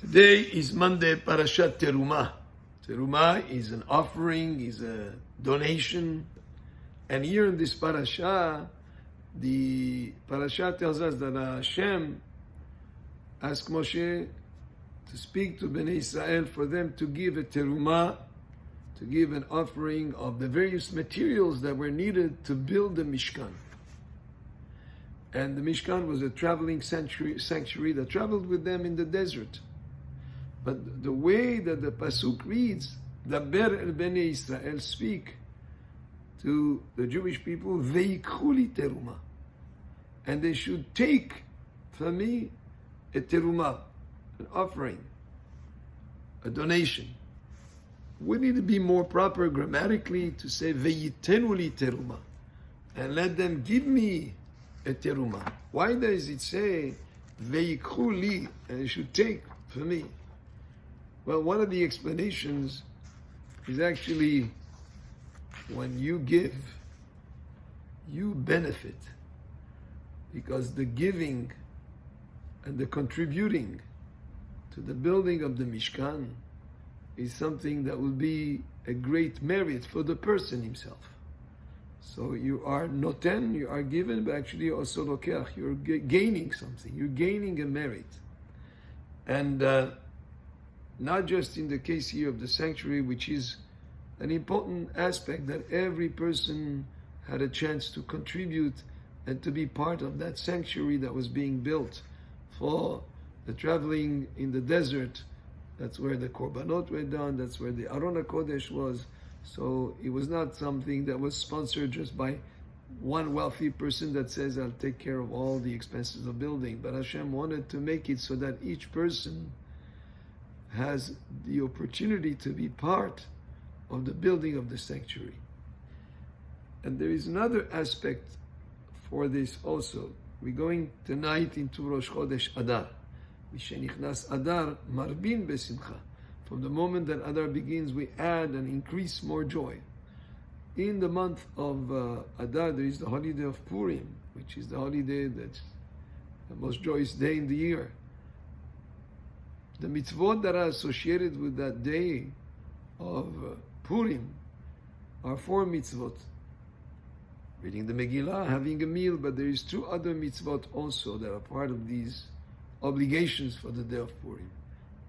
Today is Monday, Parashat Terumah. Terumah is an offering, is a donation. And here in this parasha, the parasha tells us that Hashem asked Moshe to speak to Bnei Israel for them to give a terumah, to give an offering of the various materials that were needed to build the Mishkan. And the Mishkan was a traveling sanctuary that traveled with them in the desert. But the way that the Pasuk reads, Daber el Bnei Israel, speak to the Jewish people, Veikhu terumah, and they should take from me a terumah, an offering, a donation. We need to be more proper grammatically to say Veyitenu li terumah, and let them give me a terumah. Why does it say Veikhu li, and they should take from me? Well, one of the explanations is actually when you give, you benefit, because the giving and the contributing to the building of the Mishkan is something that will be a great merit for the person himself. So you are noten, you are given, but actually also lokeach, you're gaining something, you're gaining a merit. And not just in the case here of the sanctuary, which is an important aspect that every person had a chance to contribute and to be part of that sanctuary that was being built for the traveling in the desert. That's where the korbanot were done, that's where the Aron HaKodesh was. So it was not something that was sponsored just by one wealthy person that says, I'll take care of all the expenses of building. But Hashem wanted to make it so that each person has the opportunity to be part of the building of the sanctuary. And there is another aspect for this also. We're going tonight into Rosh Chodesh Adar. Mishenichnas Adar marbin besimcha. From the moment that Adar begins, we add and increase more joy. In the month of Adar, there is the holiday of Purim, which is the holiday that's the most joyous day in the year. The mitzvot that are associated with that day of Purim are 4 mitzvot. Reading the Megillah, having a meal, but there is 2 other mitzvot also that are part of these obligations for the day of Purim.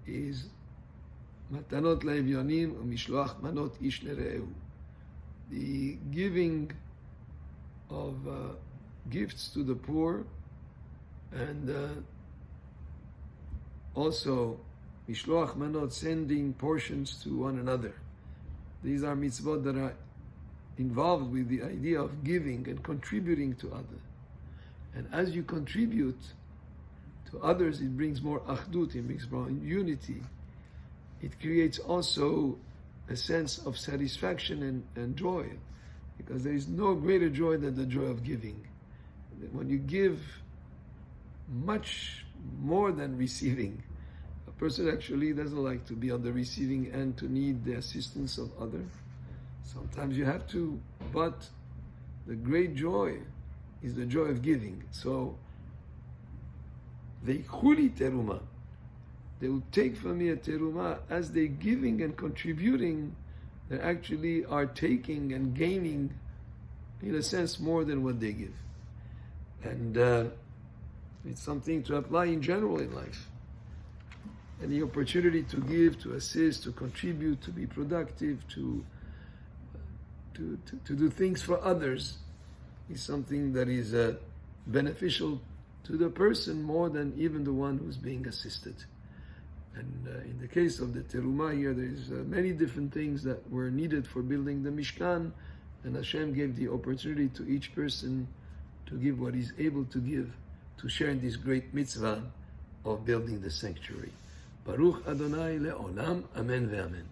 Is matanot le'evyonim u'mishloach manot ish le're'ehu. The giving of gifts to the poor, and also mishloach manot, sending portions to one another. These are mitzvot that are involved with the idea of giving and contributing to others. And as you contribute to others, it brings more achdut, it brings more unity. It creates also a sense of satisfaction and joy, because there is no greater joy than the joy of giving. When you give much more than receiving, a person actually doesn't like to be on the receiving end, to need the assistance of others. Sometimes you have to, but the great joy is the joy of giving. So, Veikhu terumah, they will take from me a terumah. As they're giving and contributing, they actually are taking and gaining, in a sense, more than what they give. And it's something to apply in general in life. And the opportunity to give, to assist, to contribute, to be productive, to do things for others is something that is beneficial to the person more than even the one who's being assisted. And in the case of the Terumah here, there's many different things that were needed for building the Mishkan, and Hashem gave the opportunity to each person to give what he's able to give, to share in this great mitzvah of building the sanctuary. Baruch Adonai le'olam, amen ve'amen.